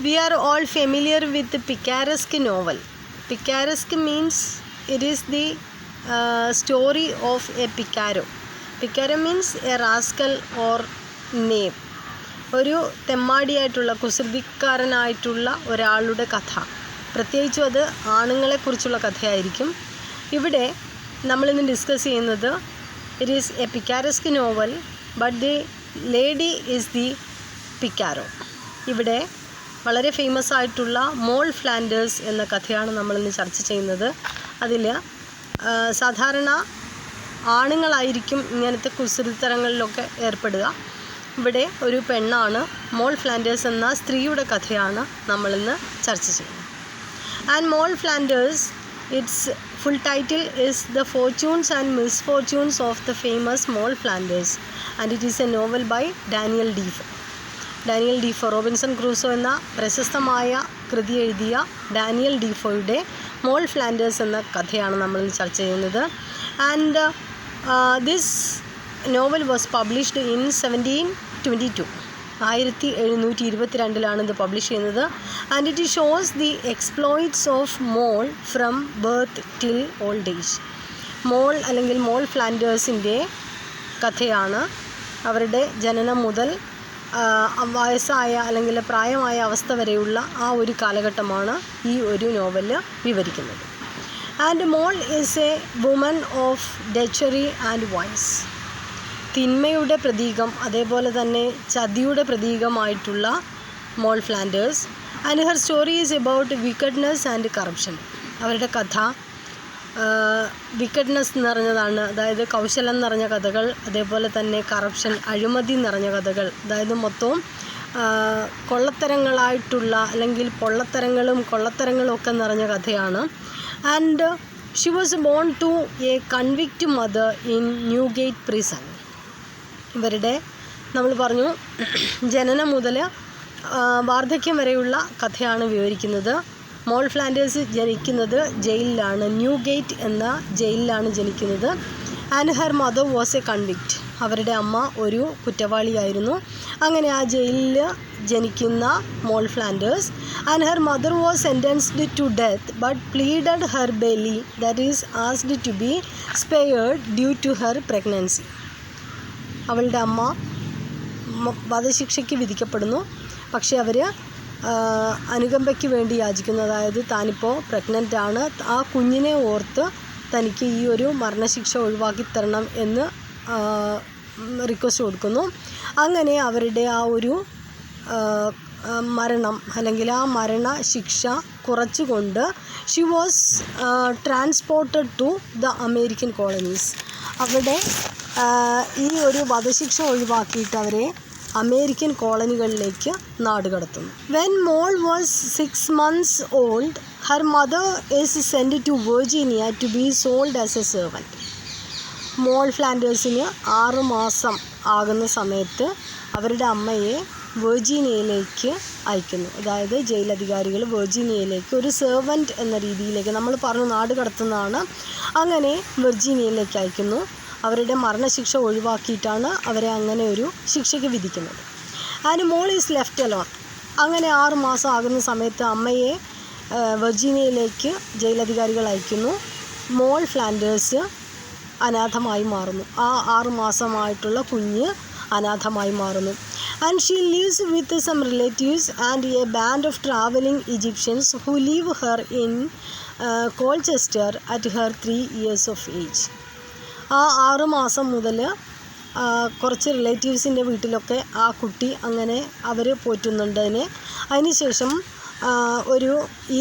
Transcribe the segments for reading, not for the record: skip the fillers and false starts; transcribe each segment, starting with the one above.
We are all familiar with the picaresque novel. Picaresque means it is the story of a picaro. Picaro means a rascal or knave. ഒരു തെമ്മാടിയായിട്ടുള്ള കുസൃതിക്കാരനായിട്ടുള്ള ഒരാളുടെ കഥ, പ്രത്യേകിച്ചും അത് ആണുങ്ങളെക്കുറിച്ചുള്ള കഥയായിരിക്കും. ഇവിടെ നമ്മളിന്ന് discuss ചെയ്യുന്നത് it is a picaresque novel but the lady is the picaro. ഇവിടെ വളരെ ഫേമസ് ആയിട്ടുള്ള മോൾ ഫ്ലാൻഡേഴ്സ് എന്ന കഥയാണ് നമ്മളിന്ന് ചർച്ച ചെയ്യുന്നത്. അതിൽ സാധാരണ ആണുങ്ങളായിരിക്കും ഇങ്ങനത്തെ കുസൃതിത്തരങ്ങളിലൊക്കെ ഏർപ്പെടുക. ഇവിടെ ഒരു പെണ്ണാണ്. മോൾ ഫ്ലാൻഡേഴ്സ് എന്ന സ്ത്രീയുടെ കഥയാണ് നമ്മളിന്ന് ചർച്ച ചെയ്യുന്നത്. And Moll Flanders, it's full title is The Fortunes and Misfortunes of the Famous Moll Flanders, and it is a novel by Daniel Defoe. Daniel Defoe, Robinson Crusoe എന്ന പ്രശസ്തമായ കൃതി എഴുതിയ ഡാനിയൽ ഡീഫോയുടെ മോൾ ഫ്ലാൻഡേഴ്സ് എന്ന കഥയാണ് നമ്മൾ ചർച്ച ചെയ്യുന്നത്. And this novel was published in 1722. 1722 ഇത് പബ്ലിഷ് ചെയ്യുന്നത്. And it shows the exploits of Moll from birth till old age. Moll അല്ലെങ്കിൽ മോൾ ഫ്ലാൻഡേഴ്സിൻ്റെ കഥയാണ്. അവരുടെ ജനനം മുതൽ വയസ്സായ അല്ലെങ്കിൽ പ്രായമായ അവസ്ഥ വരെയുള്ള ആ ഒരു കാലഘട്ടമാണ് ഈ ഒരു നോവല് വിവരിക്കുന്നത്. And Moll is a woman of treachery and vice. തിന്മയുടെ പ്രതീകം, അതേപോലെ തന്നെ ചതിയുടെ പ്രതീകമായിട്ടുള്ള Moll Flanders. And her story is about wickedness and corruption. അവരുടെ കഥ വിക്കഡ്നെസ് നിറഞ്ഞതാണ്, അതായത് കൗശലം നിറഞ്ഞ കഥകൾ, അതേപോലെ തന്നെ കറപ്ഷൻ, അഴിമതി നിറഞ്ഞ കഥകൾ, അതായത് മൊത്തവും കൊള്ളത്തരങ്ങളായിട്ടുള്ള അല്ലെങ്കിൽ കൊള്ളത്തരങ്ങളും ഒക്കെ നിറഞ്ഞ കഥയാണ്. And she was born to a convict mother in Newgate prison. ഇവരുടെ നമ്മൾ പറഞ്ഞു ജനനം മുതൽ വാർദ്ധക്യം വരെയുള്ള കഥയാണ് വിവരിക്കുന്നത്. മോൾ ഫ്ലാൻഡേഴ്സ് ജനിക്കുന്നത് ജയിലിലാണ്, ന്യൂഗേറ്റ് എന്ന ജയിലിലാണ് ജനിക്കുന്നത്. And her mother was a convict. അവരുടെ അമ്മ ഒരു കുറ്റവാളിയായിരുന്നു. അങ്ങനെ ആ ജയിലിൽ ജനിക്കുന്ന Moll Flanders. And her mother was sentenced to death but pleaded her belly, that is asked to be spared due to her pregnancy. അവളുടെ അമ്മ വധശിക്ഷയ്ക്ക് വിധിക്കപ്പെടുന്നു. പക്ഷേ അവർ അനുകമ്പയ്ക്ക് വേണ്ടി യാചിക്കുന്നു. അതായത് താനിപ്പോൾ പ്രഗ്നൻ്റ് ആണ്, ആ കുഞ്ഞിനെ ഓർത്ത് തനിക്ക് ഈ ഒരു മരണശിക്ഷ ഒഴിവാക്കി തരണം എന്ന് റിക്വസ്റ്റ് കൊടുക്കുന്നു. അങ്ങനെ അവരുടെ ആ ഒരു മരണം അല്ലെങ്കിൽ ആ മരണശിക്ഷ കുറച്ചുകൊണ്ട് she was transported to the American colonies. അവിടെ ഈ ഒരു വധശിക്ഷ ഒഴിവാക്കിയിട്ട് അവരെ അമേരിക്കൻ കോളനികളിലേക്ക് നാടുകടത്തുന്നു. When Moll was 6 months old, her mother is send to Virginia to be sold as a servant. Moll ഫ്ലാൻഡേഴ്സിന് 6 മാസം ആകുന്ന സമയത്ത് അവരുടെ അമ്മയെ വെർജീനിയയിലേക്ക് അയക്കുന്നു. അതായത് ജയിലധികാരികൾ വെർജീനിയയിലേക്ക് ഒരു സെർവൻറ്റ് എന്ന രീതിയിലേക്ക്, നമ്മൾ പറഞ്ഞു നാട് കടത്തുന്നതാണ്, അങ്ങനെ വെർജീനിയയിലേക്ക് അയക്കുന്നു. അവരുടെ മരണശിക്ഷ ഒഴിവാക്കിയിട്ടാണ് അവരെ അങ്ങനെ ഒരു ശിക്ഷയ്ക്ക് വിധിക്കുന്നത്. And Moll is left alone. അങ്ങനെ 6 മാസം ആകുന്ന സമയത്ത് അമ്മയെ വെർജീനിയയിലേക്ക് ജയിലധികാരികൾ അയക്കുന്നു. മോൾ ഫ്ലാൻഡേഴ്സ് അനാഥമായി മാറുന്നു. ആ 6 മാസമായിട്ടുള്ള കുഞ്ഞ് അനാഥമായി മാറുന്നു. And she leaves with some relatives and a band of travelling Egyptians who leave her in Colchester at her 3 years of age. ആ 6 മാസം മുതൽ കുറച്ച് റിലേറ്റീവ്സിൻ്റെ വീട്ടിലൊക്കെ ആ കുട്ടി അങ്ങനെ അവർ പോറ്റുന്നുണ്ടതിന്. അതിനുശേഷം ഒരു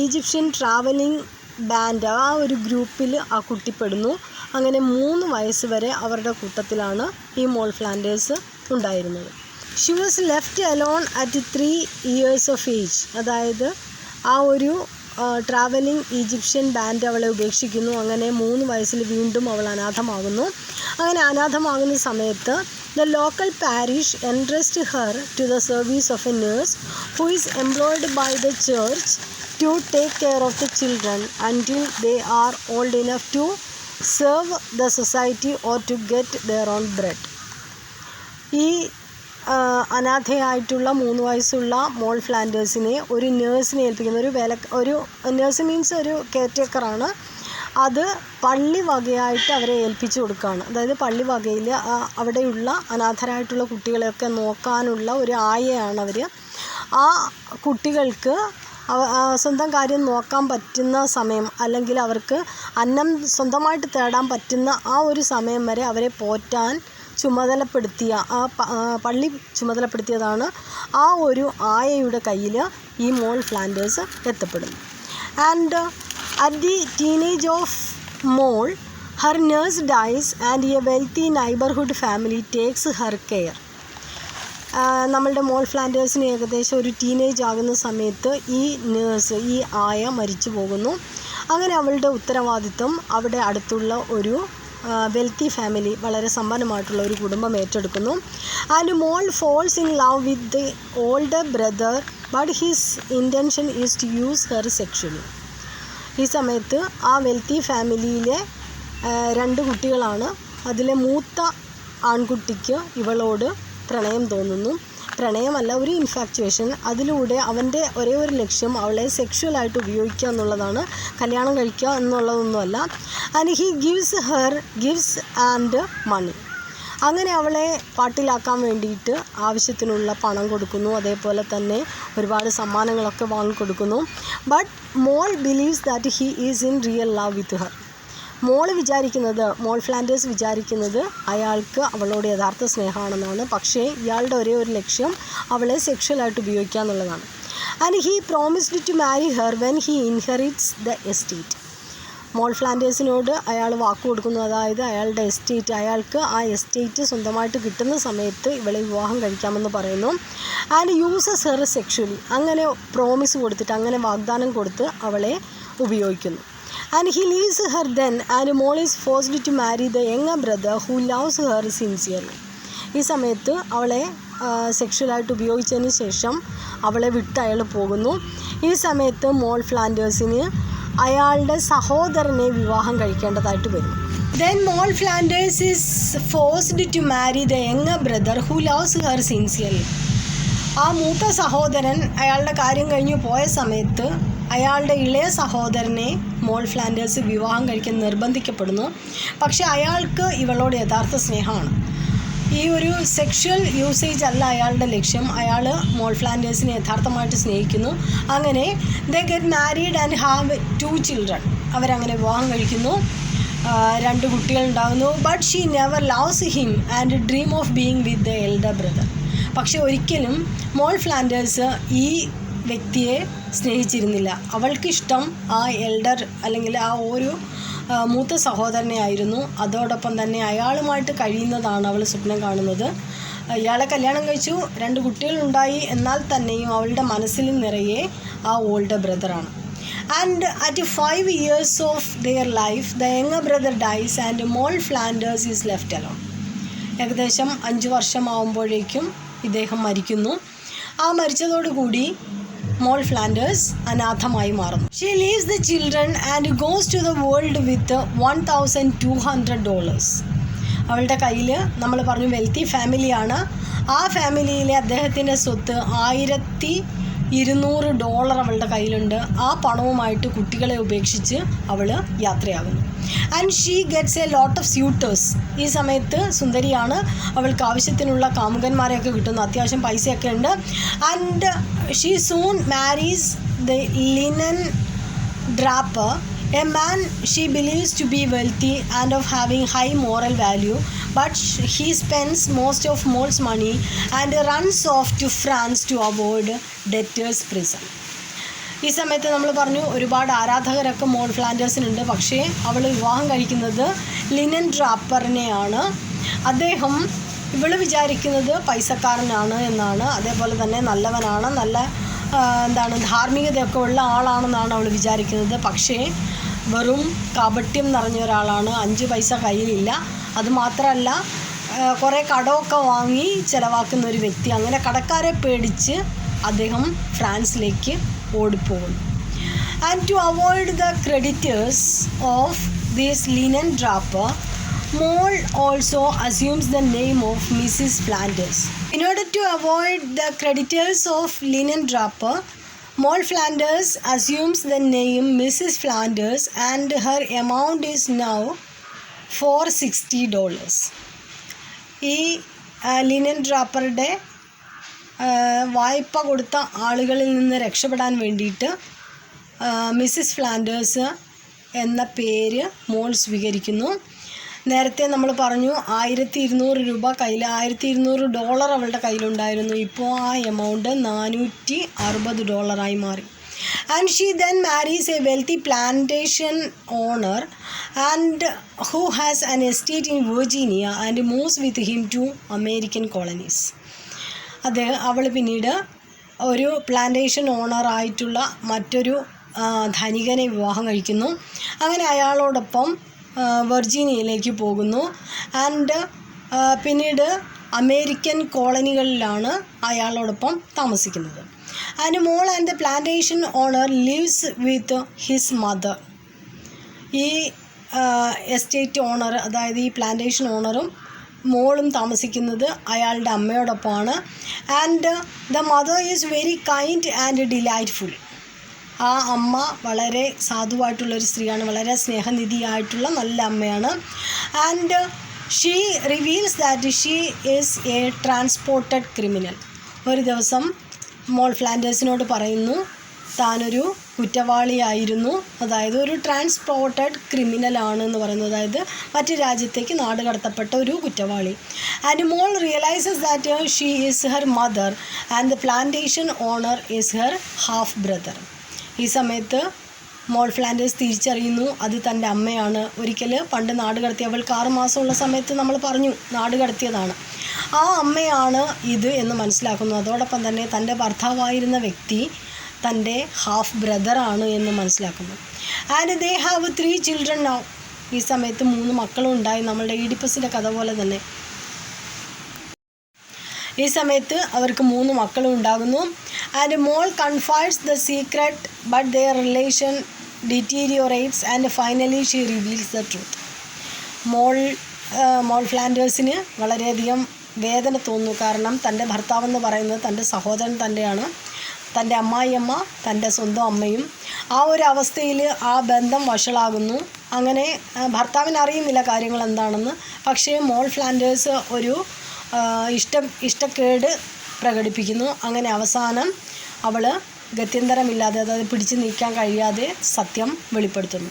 ഈജിപ്ഷ്യൻ ട്രാവലിംഗ് ബാൻഡ്, ആ ഒരു ഗ്രൂപ്പിൽ ആ കുട്ടി പെടുന്നു. അങ്ങനെ 3 വയസ്സ് വരെ അവരുടെ കൂട്ടത്തിലാണ് ഈ മോൾ ഫ്ലാൻഡേഴ്സ് ഉണ്ടായിരുന്നത്. She was left alone at 3 years of age. അതായത് ആ ഒരു ട്രാവലിംഗ് ഈജിപ്ഷ്യൻ ബാൻഡ് അവളെ ഉപേക്ഷിക്കുന്നു. അങ്ങനെ 3 വയസ്സിൽ വീണ്ടും അവൾ അനാഥമാകുന്നു. അങ്ങനെ അനാഥമാകുന്ന സമയത്ത് the local parish entrust her to the service of a nurse who is employed by the church to take care of the children until they are old enough to serve the society or to get their own bread. ഈ അനാഥയായിട്ടുള്ള 3 വയസ്സുള്ള മോൾ ഫ്ലാൻഡേഴ്സിനെ ഒരു നേഴ്സിനെ ഏൽപ്പിക്കുന്നു. ഒരു nurse means ഒരു കെയർടേക്കറാണ്. അത് പള്ളി വകയായിട്ട് അവരെ ഏൽപ്പിച്ചു കൊടുക്കുകയാണ്. അതായത് പള്ളി വകയിൽ അവിടെയുള്ള അനാഥരായിട്ടുള്ള കുട്ടികളെയൊക്കെ നോക്കാനുള്ള ഒരു ആയയാണ് അവർ. ആ കുട്ടികൾക്ക് സ്വന്തം കാര്യം നോക്കാൻ പറ്റുന്ന സമയം, അല്ലെങ്കിൽ അവർക്ക് അന്നം സ്വന്തമായിട്ട് തേടാൻ പറ്റുന്ന ആ ഒരു സമയം വരെ അവരെ പോറ്റാൻ ചുമതലപ്പെടുത്തിയ പള്ളി ചുമതലപ്പെടുത്തിയതാണ്. ആ ഒരു ആയയുടെ കയ്യിൽ ഈ മോൾ ഫ്ലാൻഡേഴ്സ് എത്തപ്പെടുന്നു. And at the teenage of Mole, her nurse dies and a wealthy neighborhood family takes her care. നമ്മളുടെ മോൾ ഫ്ലാൻഡേഴ്സിന് ഏകദേശം ഒരു ടീനേജ് ആകുന്ന സമയത്ത് ഈ നേഴ്സ്, ഈ ആയ മരിച്ചു പോകുന്നു. അങ്ങനെ അവളുടെ ഉത്തരവാദിത്വം അവിടെ അടുത്തുള്ള ഒരു വെൽത്തി ഫാമിലി, വളരെ സമ്പന്നമായിട്ടുള്ള ഒരു കുടുംബം ഏറ്റെടുക്കുന്നു. And Moll falls in love with the older brother, but his intention is to use her sexually. ഈ സമയത്ത് ആ വെൽത്തി ഫാമിലിയിലെ 2 കുട്ടികളാണ്. അതിലെ മൂത്ത ആൺകുട്ടിക്ക് ഇവളോട് പ്രണയം തോന്നുന്നു. പ്രണയമല്ല, ഒരു ഇൻഫാക്ച്വേഷൻ. അതിലൂടെ അവൻ്റെ ഒരേ ഒരു ലക്ഷ്യം അവളെ സെക്ഷുവലായിട്ട് ഉപയോഗിക്കുക എന്നുള്ളതാണ്, കല്യാണം കഴിക്കുക എന്നുള്ളതൊന്നുമല്ല. And he gives and money. അങ്ങനെ അവളെ പാട്ടിലാക്കാൻ വേണ്ടിയിട്ട് ആവശ്യത്തിനുള്ള പണം കൊടുക്കുന്നു. അതേപോലെ തന്നെ ഒരുപാട് സമ്മാനങ്ങളൊക്കെ വാങ്ങിക്കൊടുക്കുന്നു. But Moll believes that he is in real love with her. Moll Flanders വിചാരിക്കുന്നത് അയാൾക്ക് അവളോട് യഥാർത്ഥ സ്നേഹമാണെന്നാണ്. പക്ഷേ ഇയാളുടെ ഒരേ ഒരു ലക്ഷ്യം അവളെ സെക്ഷുവലായിട്ട് ഉപയോഗിക്കുക എന്നുള്ളതാണ്. And he promised to marry her when he inherits the estate. Moll ഫ്ലാൻഡേഴ്സിനോട് അയാൾ വാക്ക് കൊടുക്കുന്നു. അതായത് അയാളുടെ എസ്റ്റേറ്റ്, അയാൾക്ക് ആ എസ്റ്റേറ്റ് സ്വന്തമായിട്ട് കിട്ടുന്ന സമയത്ത് ഇവളെ വിവാഹം കഴിക്കാമെന്ന് പറയുന്നു. And uses her sexually. അങ്ങനെ പ്രോമിസ് കൊടുത്തിട്ട്, അങ്ങനെ വാഗ്ദാനം കൊടുത്ത് അവളെ ഉപയോഗിക്കുന്നു. And he leaves her then and Moll is forced to marry the younger brother who loves her sincerely. ഈ സമയത്ത് അവളെ സെക്ഷുവലായിട്ട് ഉപയോഗിച്ചതിന് ശേഷം അവളെ വിട്ട് അയാൾ പോകുന്നു. ഈ സമയത്ത് മോൾ ഫ്ലാൻഡേഴ്സിന് അയാളുടെ സഹോദരനെ വിവാഹം കഴിക്കേണ്ടതായിട്ട് വരും. Then Moll Flanders is forced to marry the younger brother who loves her sincerely. ആ മൂത്ത സഹോദരൻ അയാളുടെ കാര്യം കഴിഞ്ഞു പോയ സമയത്ത് അയാളുടെ ഇളയ സഹോദരനെ മോൾ ഫ്ലാൻഡേഴ്സ് വിവാഹം കഴിക്കാൻ നിർബന്ധിക്കപ്പെടുന്നു. പക്ഷേ അയാൾക്ക് ഇവളോട് യഥാർത്ഥ സ്നേഹമാണ്. ഈ ഒരു സെക്ഷൽ യൂസേജ് അല്ല അയാളുടെ ലക്ഷ്യം. അയാൾ മോൾ ഫ്ലാൻഡേഴ്സിനെ യഥാർത്ഥമായിട്ട് സ്നേഹിക്കുന്നു. അങ്ങനെ they get married and have 2 children. അവരങ്ങനെ വിവാഹം കഴിക്കുന്നു, 2 കുട്ടികളുണ്ടാകുന്നു. But she never loves him and dream of being with the elder brother. പക്ഷെ ഒരിക്കലും മോൾ ഫ്ലാൻഡേഴ്സ് ഈ വ്യക്തിയെ സ്നേഹിച്ചിരുന്നില്ല. അവൾക്കിഷ്ടം ആ എൽഡർ അല്ലെങ്കിൽ ആ ഒരു മൂത്ത സഹോദരനെ ആയിരുന്നു. അതോടൊപ്പം തന്നെ അയാളുമായിട്ട് കഴിയുന്നതാണ് അവൾ സ്വപ്നം കാണുന്നത്. ഇയാളെ കല്യാണം കഴിച്ചു, 2 കുട്ടികളുണ്ടായി. എന്നാൽ തന്നെയും അവളുടെ മനസ്സിൽ നിറയെ ആ ഓൾഡർ ബ്രദറാണ്. And at 5 years of their life the younger brother dies and Moll Flanders is left alone. ഏകദേശം 5 വർഷമാകുമ്പോഴേക്കും ഇദ്ദേഹം മരിക്കുന്നു. ആ മരിച്ചതോടുകൂടി മോൾ ഫ്ലാൻഡേഴ്സ് അനാഥമായി മാറുന്നു. She leaves the children and goes to the world with $1,200. അവളുടെ കയ്യിൽ നമ്മൾ പറഞ്ഞു വെൽത്തി ഫാമിലിയാണ്. ആ ഫാമിലിയിലെ അദ്ദേഹത്തിൻ്റെ സ്വത്ത് $1,200 അവളുടെ കയ്യിലുണ്ട്. ആ പണവുമായിട്ട് കുട്ടികളെ ഉപേക്ഷിച്ച് അവൾ യാത്രയാകുന്നു. And she gets a lot of suitors. ഈ സമയത്ത് സുന്ദരിയാണ്, അവൾക്ക് ആവശ്യത്തിനുള്ള കാമുകന്മാരെയൊക്കെ കിട്ടുന്നു, അത്യാവശ്യം പൈസയൊക്കെ ഉണ്ട്. And she soon marries the linen draper, a man she believes to be wealthy and of having high moral value, but he spends most of Mole's money and runs off to France to avoid debtor's prison. ഈ സമയത്ത് നമ്മൾ പറഞ്ഞു ഒരുപാട് ആരാധകരൊക്കെ മോൾ ഫ്ലാൻഡേഴ്സിനുണ്ട്. പക്ഷേ അവൾ വിവാഹം കഴിക്കുന്നത് linen ഡ്രാപ്പറിനെയാണ്. അദ്ദേഹം ഇവൾ വിചാരിക്കുന്നത് പൈസക്കാരനാണ് എന്നാണ്, അതേപോലെ തന്നെ നല്ലവനാണ്, നല്ല ധാർമ്മികതയൊക്കെ ഉള്ള ആളാണെന്നാണ് അവൾ വിചാരിക്കുന്നത്. പക്ഷേ വെറും കാപട്യം നിറഞ്ഞ ഒരാളാണ്. 5 പൈസ കയ്യിലില്ല. അതുമാത്രമല്ല കുറേ കടമൊക്കെ വാങ്ങി ചിലവാക്കുന്ന ഒരു വ്യക്തി. അങ്ങനെ കടക്കാരെ പേടിച്ച് അദ്ദേഹം ഫ്രാൻസിലേക്ക് ഓടിപ്പോകുന്നു. And to avoid the creditors of this linen draper Mole also assumes the name of Mrs. Flanders. In order to avoid the creditors of linen draper, Mole Flanders assumes the name Mrs. Flanders and her amount is now $460. ഈ linen ഡ്രാപ്പറുടെ വായ്പ കൊടുത്ത ആളുകളിൽ നിന്ന് രക്ഷപ്പെടാൻ വേണ്ടിയിട്ട് Mrs Flanders എന്ന പേര് മോൾ സ്വീകരിക്കുന്നു. നേരത്തെ നമ്മൾ പറഞ്ഞു $1200 കയ്യിൽ $1200 അവളുടെ കയ്യിലുണ്ടായിരുന്നു. ഇപ്പോൾ ആ എമൗണ്ട് $460 മാറി. And she then marries a wealthy plantation owner and who has an estate in Virginia and moves with him to American colonies. അവൾ പിന്നീട് ഒരു പ്ലാന്റേഷൻ ഓണറായിട്ടുള്ള മറ്റൊരു ധനികനെ വിവാഹം കഴിക്കുന്നു. അങ്ങനെ അയാളോടൊപ്പം വെർജീനിയയിലേക്ക് പോകുന്നു. ആൻഡ് പിന്നീട് അമേരിക്കൻ കോളനികളിലാണ് അയാളോടൊപ്പം താമസിക്കുന്നത്. And Moll and the plantation owner lives with his mother. ഈ എസ്റ്റേറ്റ് ഓണർ, അതായത് ഈ പ്ലാന്റേഷൻ ഓണറും മോളും താമസിക്കുന്നത് അയാളുടെ അമ്മയോടൊപ്പമാണ്. And the mother is very kind and delightful. ആ അമ്മ വളരെ സാധുവായിട്ടുള്ളൊരു സ്ത്രീയാണ്, വളരെ സ്നേഹനിധിയായിട്ടുള്ള നല്ല അമ്മയാണ്. And she reveals that she is a transported criminal. ഒരു ദിവസം മോൾ ഫ്ലാൻഡേഴ്സിനോട് പറയുന്നു താനൊരു കുറ്റവാളിയായിരുന്നു, അതായത് ഒരു ട്രാൻസ്പോർട്ടഡ് ക്രിമിനലാണ് എന്ന് പറയുന്നത്, അതായത് മറ്റു രാജ്യത്തേക്ക് നാട് കടത്തപ്പെട്ട ഒരു കുറ്റവാളി. And Moll realises that she is her mother and the plantation owner is her half brother. ഈ സമയത്ത് മോൾ ഫ്ലാൻഡേഴ്സ് തിരിച്ചറിയുന്നു അത് തൻ്റെ അമ്മയാണ്. ഒരിക്കൽ പണ്ട് നാട് കടത്തിയ, അവൾക്ക് 6 മാസമുള്ള സമയത്ത് നമ്മൾ പറഞ്ഞു നാട് കടത്തിയതാണ്, ആ അമ്മയാണ് ഇത് എന്ന് മനസ്സിലാക്കുന്നു. അതോടൊപ്പം തന്നെ തൻ്റെ ഭർത്താവായിരുന്ന വ്യക്തി തൻ്റെ ഹാഫ് ബ്രദറാണ് എന്ന് മനസ്സിലാക്കുന്നു. And they have 3 children now. ഈ സമയത്ത് 3 മക്കളും ഉണ്ടായി, നമ്മളുടെ ഈഡിപ്പസിൻ്റെ കഥ പോലെ തന്നെ. ഈ സമയത്ത് അവർക്ക് 3 മക്കളും ഉണ്ടാകുന്നു. And Moll confides the secret but their relation deteriorates and finally she reveals the truth. Moll ഫ്ലാൻഡേഴ്സിന് വളരെയധികം വേദന തോന്നുന്നു. കാരണം തൻ്റെ ഭർത്താവെന്ന് പറയുന്നത് തൻ്റെ സഹോദരൻ തന്നെയാണ്, തൻ്റെ അമ്മായിയമ്മ തൻ്റെ സ്വന്തം അമ്മയും. ആ ഒരു അവസ്ഥയിൽ ആ ബന്ധം വഷളാകുന്നു. അങ്ങനെ ഭർത്താവിന് അറിയുന്നില്ല കാര്യങ്ങൾ എന്താണെന്ന്. പക്ഷേ മോൾ ഫ്ലാൻഡേഴ്സ് ഒരു ഇഷ്ടക്കേട് പ്രകടിപ്പിക്കുന്നു. അങ്ങനെ അവസാനം അവൾ ഗത്യന്തരമില്ലാതെ, അതായത് പിടിച്ചു നീക്കാൻ കഴിയാതെ സത്യം വെളിപ്പെടുത്തുന്നു.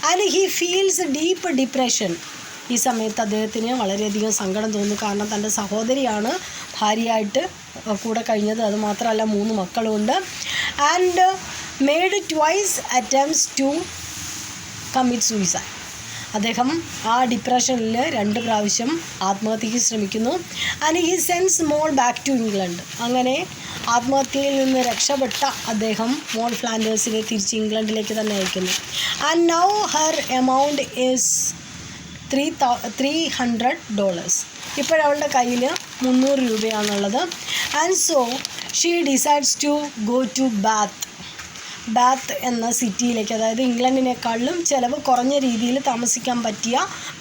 And he feels deep depression. ഈ സമയത്ത് അദ്ദേഹത്തിന് വളരെയധികം സങ്കടം തോന്നുന്നു. കാരണം തൻ്റെ സഹോദരിയാണ് ഭാര്യയായിട്ട് കൂടെ കഴിഞ്ഞത്, അതുമാത്രമല്ല 3 മക്കളുമുണ്ട്. And made 2 attempts to commit suicide. അദ്ദേഹം ആ ഡിപ്രഷനിൽ 2 പ്രാവശ്യം ആത്മഹത്യയ്ക്ക് ശ്രമിക്കുന്നു. And he sends Moll back to England. അങ്ങനെ ആത്മഹത്യയിൽ നിന്ന് രക്ഷപ്പെട്ട അദ്ദേഹം മോൾ ഫ്ലാൻഡേഴ്സിനെ തിരിച്ച് ഇംഗ്ലണ്ടിലേക്ക് തന്നെ അയക്കുന്നു. And now her amount is $300. ഇപ്പോഴവളുടെ കയ്യിൽ 300 രൂപയാണുള്ളത്. And so she decides to go to Bath എന്ന സിറ്റിയിലേക്ക്, അതായത് ഇംഗ്ലണ്ടിനേക്കാളും ചിലവ് കുറഞ്ഞ രീതിയിൽ താമസിക്കാൻ പറ്റിയ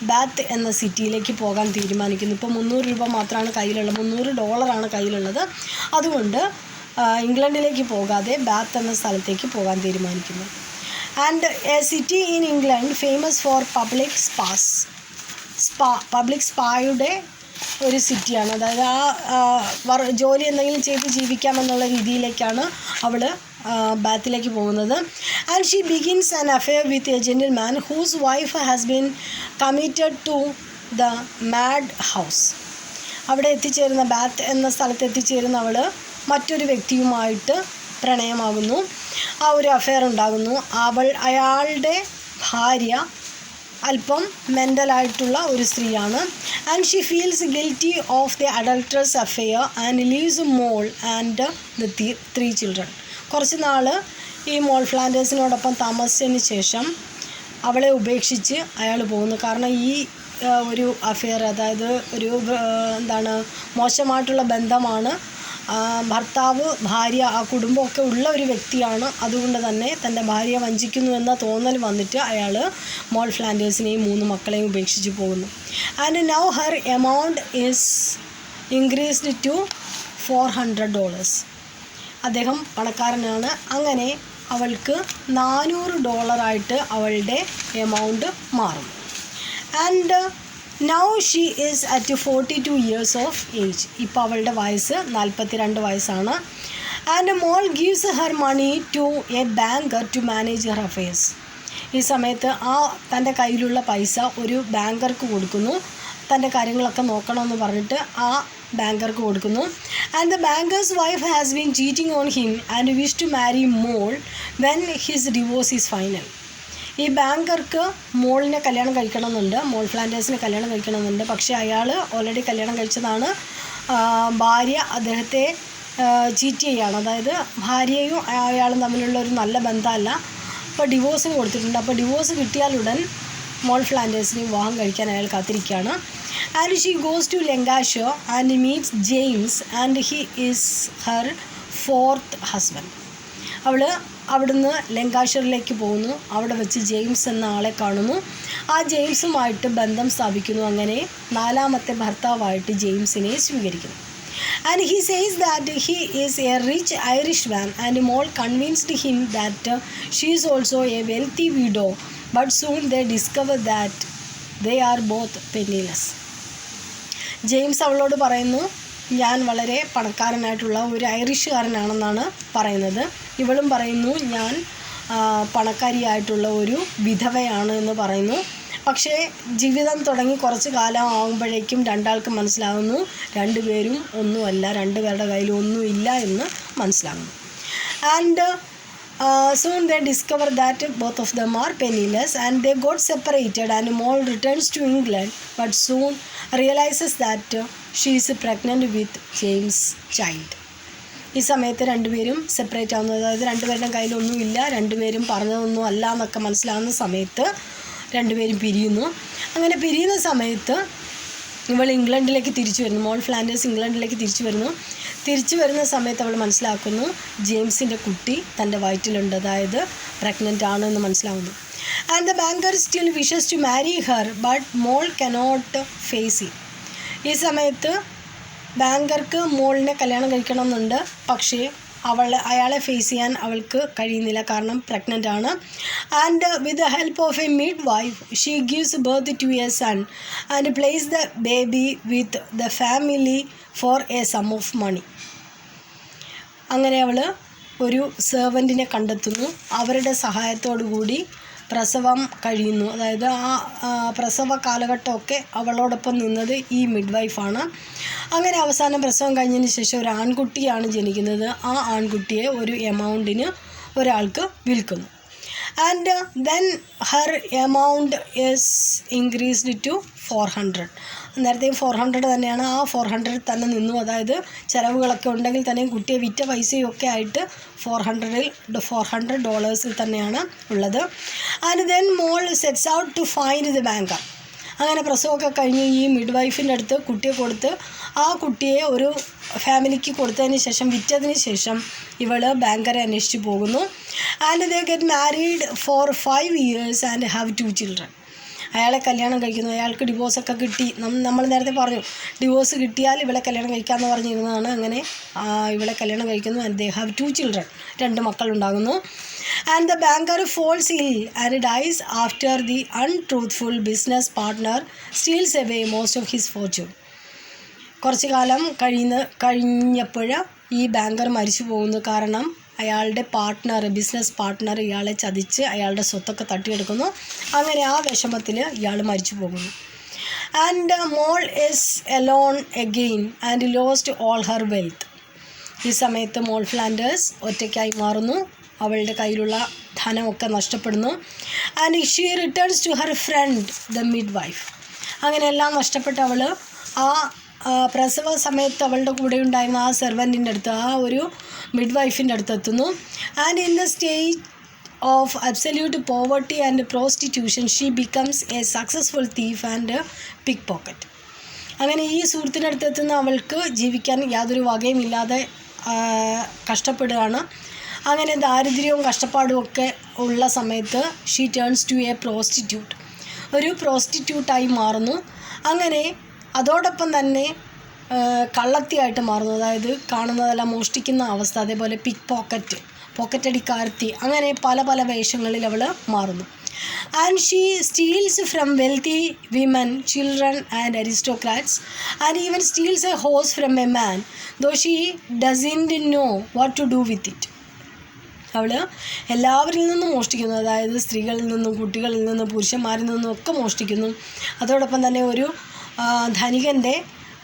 ബാത്ത് എന്ന സിറ്റിയിലേക്ക് പോകാൻ തീരുമാനിക്കുന്നു. ഇപ്പോൾ 300 രൂപ മാത്രമാണ് കയ്യിലുള്ളത്, $300 കയ്യിലുള്ളത്. അതുകൊണ്ട് ഇംഗ്ലണ്ടിലേക്ക് പോകാതെ ബാത്ത് എന്ന സ്ഥലത്തേക്ക് പോകാൻ തീരുമാനിക്കുന്നു. And a city in England famous for public സ്പായുടെ ഒരു സിറ്റിയാണ്. അതായത് ആ ജോലി എന്തെങ്കിലും ചെയ്ത് ജീവിക്കാമെന്നുള്ള രീതിയിലേക്കാണ് അവൾ ബാത്തിലേക്ക് പോകുന്നത്. And she begins an affair with a gentleman whose wife has been committed to the mad house. അവിടെ എത്തിച്ചേരുന്ന ബാത്ത് എന്ന സ്ഥലത്ത് എത്തിച്ചേരുന്ന അവൾ മറ്റൊരു വ്യക്തിയുമായിട്ട് പ്രണയമാകുന്നു. ആ ഒരു അഫെയർ ഉണ്ടാകുന്നു. അയാളുടെ ഭാര്യ അല്പം മെൻ്റലായിട്ടുള്ള ഒരു സ്ത്രീയാണ്. And she feels guilty of the adulterous affair and leaves Moll and the 3 children. കുറച്ച് നാൾ ഈ മോൾ ഫ്ലാൻഡേഴ്സിനോടൊപ്പം താമസിച്ചതിന് ശേഷം അവളെ ഉപേക്ഷിച്ച് അയാൾ പോകുന്നു. കാരണം ഈ ഒരു അഫെയർ, അതായത് ഒരു മോശമായിട്ടുള്ള ബന്ധമാണ് ഭർത്താവ്, ഭാര്യ, ആ കുടുംബമൊക്കെ ഉള്ള ഒരു വ്യക്തിയാണ്. അതുകൊണ്ട് തന്നെ തൻ്റെ ഭാര്യയെ വഞ്ചിക്കുന്നു എന്ന തോന്നൽ വന്നിട്ട് അയാൾ മോൾ ഫ്ലാൻഡേഴ്സിനെയും 3 മക്കളെയും ഉപേക്ഷിച്ച് പോകുന്നു. And now her amount is increased to $400. അദ്ദേഹം പണക്കാരനാണ്. അങ്ങനെ അവൾക്ക് $400 അവളുടെ എമൗണ്ട് മാറും. And now she is at 42 years of age. ഇപ്പോൾ അവളുടെ വയസ്സ് 42 വയസ്സാണ്. And Moll gives her money to a banker to manage her affairs. ഈ സമയത്ത് തൻ്റെ കയ്യിലുള്ള പൈസ ഒരു ബാങ്കർക്ക് കൊടുക്കുന്നു. തൻ്റെ കാര്യങ്ങളൊക്കെ നോക്കണമെന്ന് പറഞ്ഞിട്ട് ആ ബാങ്കർക്ക് കൊടുക്കുന്നു. And the banker's wife has been cheating on him and wish to marry Moll when his divorce is final. ഈ ബാങ്കർക്ക് മോളിനെ കല്യാണം കഴിക്കണമെന്നുണ്ട്, മോൾ ഫ്ലാൻഡേഴ്സിനെ കല്യാണം കഴിക്കണമെന്നുണ്ട്. പക്ഷേ അയാൾ ഓൾറെഡി കല്യാണം കഴിച്ചതാണ്. ഭാര്യ അദ്ദേഹത്തെ ചീറ്റ് ചെയ്യുകയാണ്. അതായത് ഭാര്യയും അയാളും തമ്മിലുള്ള ഒരു നല്ല ബന്ധമല്ല. അപ്പോൾ ഡിവോഴ്സും കൊടുത്തിട്ടുണ്ട്. അപ്പോൾ ഡിവോഴ്സ് കിട്ടിയാലുടൻ മോൾ ഫ്ലാൻഡേഴ്സിനെ വിവാഹം കഴിക്കാൻ അയാൾ കാത്തിരിക്കുകയാണ്. And she goes to Lancashire and meets James and he is her 4th husband. അവൾ അവിടുന്ന് ലങ്കാഷറിലേക്ക് പോകുന്നു. അവിടെ വെച്ച് ജെയിംസ് എന്ന ആളെ കാണുന്നു. ആ ജെയിംസുമായിട്ട് ബന്ധം സ്ഥാപിക്കുന്നു. അങ്ങനെ 4ാമത്തെ ഭർത്താവായിട്ട് ജെയിംസിനെ സ്വീകരിക്കുന്നു. And he says that he is a rich Irish man and Moll convinced him that she is also a wealthy widow. But soon they discover that they are both penniless. James അവളോട് പറയുന്നു, ഞാൻ വളരെ പണക്കാരനായിട്ടുള്ള ഒരു ഐറിഷുകാരനാണെന്നാണ് പറയുന്നത്. ഇവളും പറയുന്നു, ഞാൻ പണക്കാരിയായിട്ടുള്ള ഒരു വിധവയാണ് എന്ന് പറയുന്നു. പക്ഷേ ജീവിതം തുടങ്ങി കുറച്ച് കാലം ആകുമ്പോഴേക്കും രണ്ടാൾക്കും മനസ്സിലാകുന്നു രണ്ടുപേരും ഒന്നുമല്ല, രണ്ടുപേരുടെ കയ്യിലും ഒന്നുമില്ല എന്ന് മനസ്സിലാകുന്നു. And soon they discover that both of them are penniless and they got separated and Moll returns to England but soon realizes that she is pregnant with James' child. ഈ സമയത്ത് രണ്ടുപേരും സെപ്പറേറ്റ് ആവുന്നത്, അതായത് രണ്ടുപേരുടെ കയ്യിലൊന്നുമില്ല, രണ്ടുപേരും പറഞ്ഞതൊന്നും അല്ല എന്നൊക്കെ മനസ്സിലാകുന്ന സമയത്ത് രണ്ടുപേരും പിരിയുന്നു. അങ്ങനെ പിരിയുന്ന സമയത്ത് ഇവൾ ഇംഗ്ലണ്ടിലേക്ക് തിരിച്ചു വരുന്നു. മോൾ ഫ്ലാൻഡേഴ്സ് ഇംഗ്ലണ്ടിലേക്ക് തിരിച്ചു വരുന്ന സമയത്ത് അവൾ മനസ്സിലാക്കുന്നു ജെയിംസിൻ്റെ കുട്ടി തൻ്റെ വയറ്റിലുണ്ട്, അതായത് പ്രഗ്നൻ്റ് ആണ് എന്ന് മനസ്സിലാവുന്നു. And the banker still wishes to marry her but Moll cannot face it. ഈ സമയത്ത് ബാങ്കർക്ക് മോളിനെ കല്യാണം കഴിക്കണമെന്നുണ്ട്, പക്ഷേ അയാളെ ഫേസ് ചെയ്യാൻ അവൾക്ക് കഴിയുന്നില്ല, കാരണം പ്രഗ്നൻ്റ് ആണ്. And with the help of a midwife she gives birth to a son and place the baby with the family for a sum of money. അങ്ങനെ അവൾ ഒരു സെർവൻറ്റിനെ കണ്ടെത്തുന്നു. അവരുടെ സഹായത്തോടു കൂടി പ്രസവം കഴിയുന്നു. അതായത് ആ പ്രസവ കാലഘട്ടമൊക്കെ അവളോടൊപ്പം നിന്നത് ഈ മിഡ് വൈഫാണ്. അങ്ങനെ അവസാനം പ്രസവം കഴിഞ്ഞതിന് ശേഷം ഒരു ആൺകുട്ടിയാണ് ജനിക്കുന്നത്. ആ ആൺകുട്ടിയെ ഒരു എമൗണ്ടിന് ഒരാൾക്ക് വിൽക്കുന്നു. And then her amount is increased to 400. നേരത്തെയും 400 തന്നെയാണ്. ആ 400 തന്നെ നിന്നു. അതായത് ചിലവുകളൊക്കെ ഉണ്ടെങ്കിൽ തന്നെയും കുട്ടിയെ വിറ്റ പൈസയൊക്കെ ആയിട്ട് $400 തന്നെയാണ് ഉള്ളത്. And then Moll sets out to find the banker. അങ്ങനെ പ്രസവമൊക്കെ കഴിഞ്ഞ് ഈ മിഡ് വൈഫിൻ്റെ അടുത്ത് കുട്ടിയെ കൊടുത്ത് ആ കുട്ടിയെ ഒരു ഫാമിലിക്ക് കൊടുത്തതിന് ശേഷം വിറ്റതിന് ശേഷം ഇവൾ ബാങ്കറെ അന്വേഷിച്ച് പോകുന്നു. And they get married four 5 years and have 2 children. അയാളെ കല്യാണം കഴിക്കുന്നു. അയാൾക്ക് ഡിവോഴ്സൊക്കെ കിട്ടി. നമ്മൾ നേരത്തെ പറഞ്ഞു ഡിവോഴ്സ് കിട്ടിയാൽ ഇവളെ കല്യാണം കഴിക്കാമെന്ന് പറഞ്ഞിരുന്നതാണ്. അങ്ങനെ ഇവളെ കല്യാണം കഴിക്കുന്നു. And they have 2 children. 2 മക്കളുണ്ടാകുന്നു. And the banker falls ill and dies after the untruthful business partner steals away most of his fortune. കുറച്ച് കാലം കഴിഞ്ഞപ്പോൾ ഈ ബാങ്കർ മരിച്ചു പോകുന്നു. കാരണം അയാളുടെ ബിസിനസ് പാർട്ട്ണർ ഇയാളെ ചതിച്ച് അയാളുടെ സ്വത്തൊക്കെ തട്ടിയെടുക്കുന്നു. അങ്ങനെ ആ വിഷമത്തിൽ ഇയാൾ മരിച്ചു പോകുന്നു. And Moll is alone again and lost all her wealth. ഈ സമയത്ത് മോൾ ഫ്ലാൻഡേഴ്സ് ഒറ്റയ്ക്കായി മാറുന്നു. അവളുടെ കയ്യിലുള്ള ധനമൊക്കെ നഷ്ടപ്പെടുന്നു. And she returns to her friend the midwife. അങ്ങനെ എല്ലാം നഷ്ടപ്പെട്ട അവൾ പ്രസവ സമയത്ത് അവളുടെ കൂടെ ഉണ്ടായിരുന്ന ആ സെർവൻറ്റിൻ്റെ അടുത്ത്, ആ ഒരു മിഡ് വൈഫിൻ്റെ അടുത്ത് എത്തുന്നു. And in the stage of absolute poverty and prostitution she becomes A successful thief and pick pocket. അങ്ങനെ ഈ സുഹൃത്തിൻ്റെ അടുത്തെത്തുന്ന അവൾക്ക് ജീവിക്കാൻ യാതൊരു വകയുമില്ലാതെ കഷ്ടപ്പെടുകയാണ്. അങ്ങനെ ദാരിദ്ര്യവും കഷ്ടപ്പാടും ഒക്കെ ഉള്ള സമയത്ത് she turns to a prostitute, ഒരു പ്രോസ്റ്റിറ്റ്യൂട്ടായി മാറുന്നു. അങ്ങനെ അതോടൊപ്പം തന്നെ കള്ളത്തിയായിട്ട് മാറുന്നു, അതായത് കാണുന്നതെല്ലാം മോഷ്ടിക്കുന്ന അവസ്ഥ, അതേപോലെ പിക്ക് പോക്കറ്റടിക്കാരത്തി, അങ്ങനെ പല പല വേഷങ്ങളിൽ അവൾ മാറുന്നു. And she steals from wealthy women, children and aristocrats, and even steals a horse from a man, though she doesn't know what to do with it. അവൾ എല്ലാവരിൽ നിന്നും മോഷ്ടിക്കുന്നു, അതായത് സ്ത്രീകളിൽ നിന്നും കുട്ടികളിൽ നിന്നും പുരുഷന്മാരിൽ നിന്നും ഒക്കെ മോഷ്ടിക്കുന്നു. അതോടൊപ്പം തന്നെ ഒരു ധനികൻ്റെ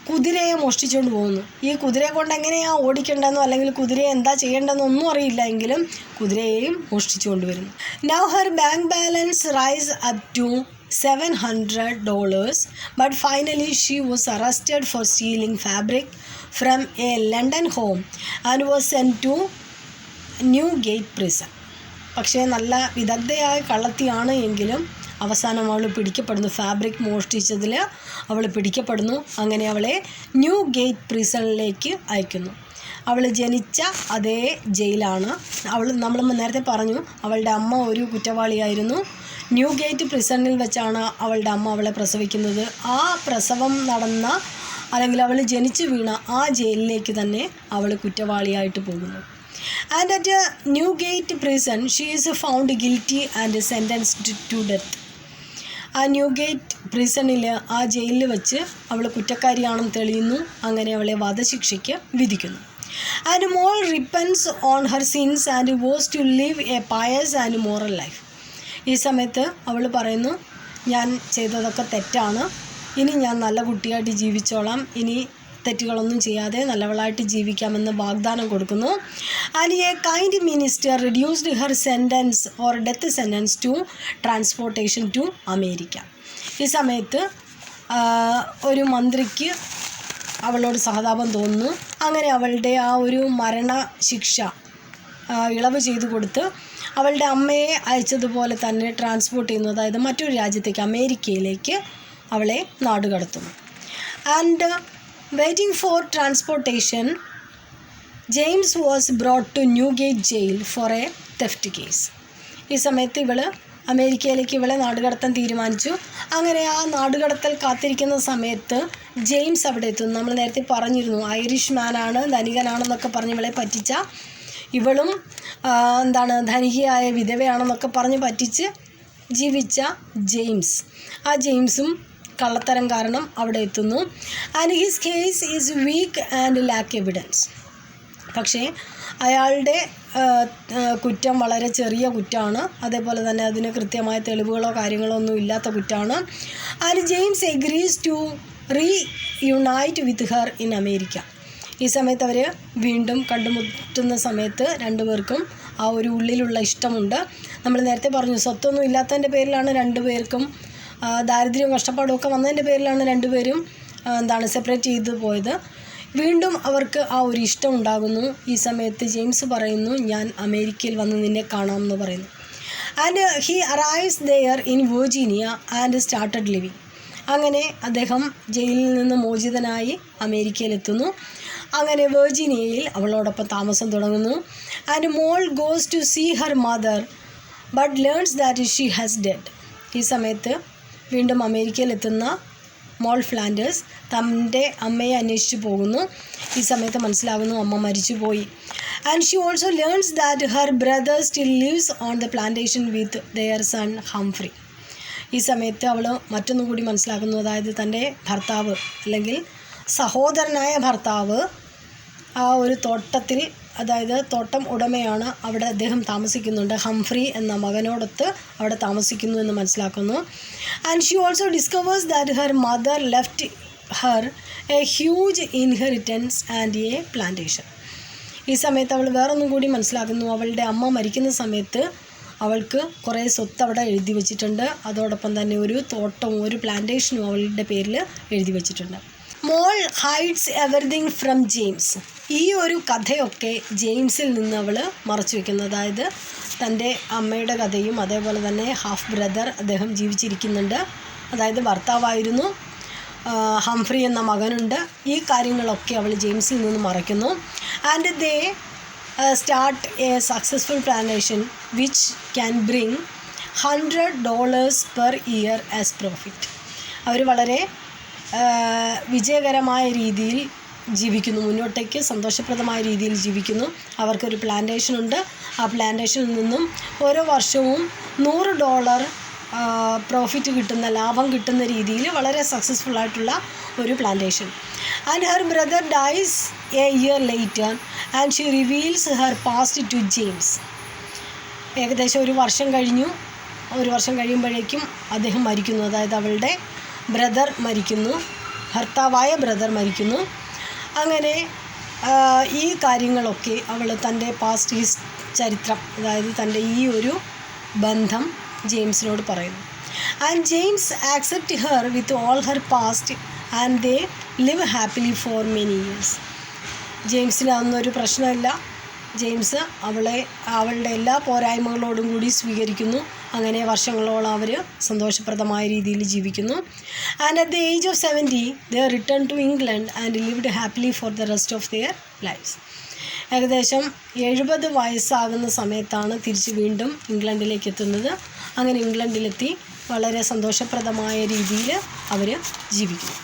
കുതിരയെ മോഷ്ടിച്ചുകൊണ്ട് പോകുന്നു. ഈ കുതിരയെ കൊണ്ട് എങ്ങനെയാണ് ഓടിക്കേണ്ടതെന്നോ അല്ലെങ്കിൽ കുതിരയെ എന്താ ചെയ്യേണ്ടതെന്നോ ഒന്നും അറിയില്ല, എങ്കിലും കുതിരയെയും മോഷ്ടിച്ചുകൊണ്ട് വരുന്നു. Now her bank balance rise up to $700, but finally she was arrested for stealing fabric from a London home and was sent to Newgate prison. പക്ഷേ നല്ല വിദഗ്ധയായ കള്ളത്തിയാണ് എങ്കിലും അവസാനം അവൾ പിടിക്കപ്പെടുന്നു. ഫാബ്രിക് മോഷ്ടിച്ചതിൽ അവൾ പിടിക്കപ്പെടുന്നു. അങ്ങനെ അവളെ ന്യൂഗേറ്റ് പ്രിസണിലേക്ക് അയക്കുന്നു. അവൾ ജനിച്ച അതേ ജയിലാണ്. നമ്മൾ നേരത്തെ പറഞ്ഞു അവളുടെ അമ്മ ഒരു കുറ്റവാളിയായിരുന്നു. ന്യൂഗേറ്റ് പ്രിസണിൽ വെച്ചാണ് അവളുടെ അമ്മ അവളെ പ്രസവിക്കുന്നത്. ആ പ്രസവം നടന്ന അല്ലെങ്കിൽ അവൾ ജനിച്ചു വീണ ആ ജയിലിലേക്ക് തന്നെ അവൾ കുറ്റവാളിയായിട്ട് പോകുന്നു. And at Newgate prison she is found guilty and sentenced to death. ആ ന്യൂഗേറ്റ് പ്രിസണിൽ ആ ജയിലിൽ വെച്ച് അവൾ കുറ്റക്കാരിയാണെന്ന് തെളിയുന്നു. അങ്ങനെ അവളെ വധശിക്ഷയ്ക്ക് വിധിക്കുന്നു. And Moll repents on her sins and was to live a pious and moral life. ഈ സമയത്ത് അവൾ പറയുന്നു, ഞാൻ ചെയ്തതൊക്കെ തെറ്റാണ്, ഇനി ഞാൻ നല്ല കുട്ടിയായിട്ട് ജീവിച്ചോളാം, ഇനി തെറ്റുകളൊന്നും ചെയ്യാതെ നല്ലവളായിട്ട് ജീവിക്കാമെന്ന് വാഗ്ദാനം കൊടുക്കുന്നു. And a kind minister reduced her sentence or death sentence to transportation to America. ഈ സമയത്ത് ഒരു മന്ത്രിക്ക് അവളോട് സഹതാപം തോന്നുന്നു. അങ്ങനെ അവളുടെ ആ ഒരു മരണശിക്ഷ ഇളവ് ചെയ്തു കൊടുത്ത് അവളുടെ അമ്മയെ അയച്ചതുപോലെ തന്നെ ട്രാൻസ്പോർട്ട് ചെയ്യുന്നു, അതായത് മറ്റൊരു രാജ്യത്തേക്ക് അമേരിക്കയിലേക്ക് അവളെ നാടുകടത്തുന്നു. And waiting for transportation, James was brought to Newgate jail for a theft case. ഈ സമയത്ത് ഇവൾ അമേരിക്കയിലേക്ക് ഇവളെ നാടുകടത്താൻ തീരുമാനിച്ചു. അങ്ങനെ ആ നാടുകടത്തൽ കാത്തിരിക്കുന്ന സമയത്ത് ജെയിംസ് അവിടെ എത്തുന്നു. നമ്മൾ നേരത്തെ പറഞ്ഞിരുന്നു ഐറിഷ് മാനാണ്, ധനികനാണെന്നൊക്കെ പറഞ്ഞ് ഇവളെ പറ്റിച്ച ഇവളും ധനികയായ വിധവയാണെന്നൊക്കെ പറഞ്ഞ് പറ്റിച്ച് ജീവിച്ച ജെയിംസ്, ആ ജെയിംസും കള്ളത്തരം കാരണം അവിടെ എത്തുന്നു. And his case is week and lack evidence. പക്ഷേ അയാളുടെ കുറ്റം വളരെ ചെറിയ കുറ്റമാണ്, അതേപോലെ തന്നെ അതിന് കൃത്യമായ തെളിവുകളോ കാര്യങ്ങളോ ഒന്നും ഇല്ലാത്ത കുറ്റമാണ്. And James agrees to reunite with her in America. ഈ സമയത്ത് അവർ വീണ്ടും കണ്ടുമുട്ടുന്ന സമയത്ത് രണ്ടുപേർക്കും ആ ഒരു ഉള്ളിലുള്ള ഇഷ്ടമുണ്ട്. നമ്മൾ നേരത്തെ പറഞ്ഞു സ്വത്തൊന്നും ഇല്ലാത്തതിൻ്റെ പേരിലാണ് രണ്ടുപേർക്കും ദാരിദ്ര്യവും കഷ്ടപ്പാടും ഒക്കെ വന്നതിൻ്റെ പേരിലാണ് രണ്ടുപേരും സെപ്പറേറ്റ് ചെയ്ത് പോയത്. വീണ്ടും അവർക്ക് ആ ഒരു ഇഷ്ടം ഉണ്ടാകുന്നു. ഈ സമയത്ത് ജെയിംസ് പറയുന്നു, ഞാൻ അമേരിക്കയിൽ വന്ന് നിന്നെ കാണാമെന്ന് പറയുന്നു. And he arrives there in Virginia and started living. അങ്ങനെ അദ്ദേഹം ജയിലിൽ നിന്ന് മോചിതനായി അമേരിക്കയിലെത്തുന്നു. അങ്ങനെ വെർജീനിയയിൽ അവളോടൊപ്പം താമസം തുടങ്ങുന്നു. And Moll goes to see her mother but learns that she has dead. ഈ സമയത്ത് വീണ്ടും അമേരിക്കയിലെത്തുന്ന മോൾ ഫ്ലാൻഡേഴ്സ് തൻ്റെ അമ്മയെ അന്വേഷിച്ച് പോകുന്നു. ഈ സമയത്ത് മനസ്സിലാകുന്നു അമ്മ മരിച്ചുപോയി. And she also learns that her brother still lives on the plantation with their son Humphrey. ഈ സമയത്ത് അവൾ മറ്റൊന്നും കൂടി മനസ്സിലാക്കുന്നു, അതായത് തൻ്റെ ഭർത്താവ് അല്ലെങ്കിൽ സഹോദരനായ ഭർത്താവ് ആ ഒരു തോട്ടത്തിൽ, അതായത് തോട്ടം ഉടമയാണ്, അവിടെ അദ്ദേഹം താമസിക്കുന്നുണ്ട്, ഹംഫ്രി എന്ന മകനോടൊത്ത് അവിടെ താമസിക്കുന്നു എന്ന് മനസ്സിലാക്കുന്നു. And she also discovers that her mother left her A huge inheritance and A plantation. ഈ സമയത്ത് അവൾ വേറൊന്നും കൂടി മനസ്സിലാക്കുന്നു, അവളുടെ അമ്മ മരിക്കുന്ന സമയത്ത് അവൾക്ക് കുറേ സ്വത്ത് അവിടെ എഴുതി വച്ചിട്ടുണ്ട്, അതോടൊപ്പം തന്നെ ഒരു തോട്ടവും ഒരു പ്ലാന്റേഷനും അവളുടെ പേരിൽ എഴുതി വച്ചിട്ടുണ്ട്. മോൾ ഹൈഡ്സ് എവറിതിങ് ഫ്രം ജെയിംസ്. ഈ ഒരു കഥയൊക്കെ ജെയിംസിൽ നിന്ന് അവൾ മറച്ചു വയ്ക്കുന്നു, അതായത് തൻ്റെ അമ്മയുടെ കഥയും അതേപോലെ തന്നെ ഹാഫ് ബ്രദർ അദ്ദേഹം ജീവിച്ചിരിക്കുന്നുണ്ട്, അതായത് ഭർത്താവായിരുന്നു. ഹംഫ്രി എന്ന മകനുണ്ട്. ഈ കാര്യങ്ങളൊക്കെ അവൾ ജെയിംസിൽ നിന്ന് മറയ്ക്കുന്നു. And they start a successful plantation which can bring $100 per year as profit. അവർ വളരെ വിജയകരമായ രീതിയിൽ ജീവിക്കുന്നു, മുന്നോട്ടേക്ക് സന്തോഷപ്രദമായ രീതിയിൽ ജീവിക്കുന്നു. അവർക്കൊരു പ്ലാന്റേഷനുണ്ട്. ആ പ്ലാന്റേഷനിൽ നിന്നും ഓരോ വർഷവും $100 പ്രോഫിറ്റ് കിട്ടുന്ന, ലാഭം കിട്ടുന്ന രീതിയിൽ വളരെ സക്സസ്ഫുൾ ആയിട്ടുള്ള ഒരു plantation. And her brother dies a year later and she reveals her past to James. ഏകദേശം ഒരു വർഷം കഴിയുമ്പോഴേക്കും അദ്ദേഹം മരിക്കുന്നു. അതായത് അവളുടെ ബ്രദർ മരിക്കുന്നു, ഭർത്താവായ ബ്രദർ മരിക്കുന്നു. അങ്ങനെ ഈ കാര്യങ്ങളൊക്കെ അവൾ തൻ്റെ പാസ്റ്റ് ചരിത്രം, അതായത് തൻ്റെ ഈ ഒരു ബന്ധം ജെയിംസിനോട് പറയുന്നു. And James accept her with all her past and they live happily for many years. ജെയിംസിന് അതൊന്നൊരു പ്രശ്നമില്ല. ജെയിംസ് അവളുടെ എല്ലാ പോരായ്മകളോടും കൂടി സ്വീകരിക്കുന്നു. അങ്ങനെ വർഷങ്ങളോളം അവർ സന്തോഷപ്രദമായ രീതിയിൽ ജീവിക്കുന്നു. And at the age of 70 they return to England and lived happily for the rest of their lives. ഏകദേശം 70 വയസ്സാകുന്ന സമയത്താണ് തിരിച്ച് വീണ്ടും ഇംഗ്ലണ്ടിലേക്ക് എത്തുന്നത്. അങ്ങനെ ഇംഗ്ലണ്ടിലെത്തി വളരെ സന്തോഷപ്രദമായ രീതിയിൽ അവർ ജീവിക്കുന്നു.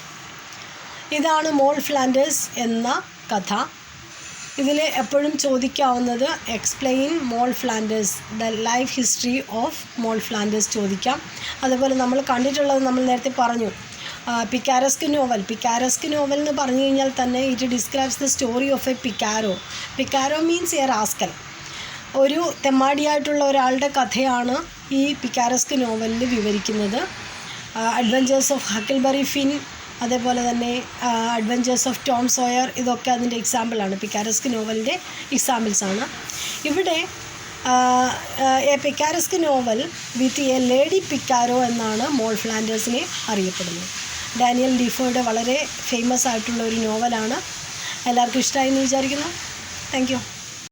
ഇതാണ് മോൾ ഫ്ലാൻഡേഴ്സ് എന്ന കഥ. ഇതിൽ എപ്പോഴും ചോദിക്കാവുന്നത് explain Moll Flanders, the life history of Moll Flanders ചോദിക്കാം. അതുപോലെ നമ്മൾ കണ്ടിട്ടുള്ളത് നമ്മൾ നേരത്തെ പറഞ്ഞു, പിക്കാരസ്ക് നോവൽ എന്ന് പറഞ്ഞു കഴിഞ്ഞാൽ തന്നെ it describes the story of a picaro means a rascal. ഒരു തെമ്മാടിയായിട്ടുള്ള ഒരാളുടെ കഥയാണ് ഈ പിക്കാരസ്ക് നോവലിൽ വിവരിക്കുന്നത്. അഡ്വഞ്ചേഴ്സ് ഓഫ് ഹക്കിൾബറി ഫിൻ, അതേപോലെ തന്നെ അഡ്വഞ്ചേഴ്സ് ഓഫ് ടോം സോയർ, ഇതൊക്കെ അതിൻ്റെ എക്സാമ്പിളാണ്, പിക്കാരസ്ക് നോവലിൻ്റെ എക്സാമ്പിൾസാണ്. ഇവിടെ a picaresque novel with a lady picaro എന്നാണ് മോൾ ഫ്ലാൻഡേഴ്സിനെ അറിയപ്പെടുന്നത്. ഡാനിയൽ ഡീഫോയുടെ വളരെ ഫേമസ് ആയിട്ടുള്ള ഒരു നോവലാണ്. എല്ലാവർക്കും ഇഷ്ടമായി എന്ന് വിചാരിക്കുന്നു. Thank you.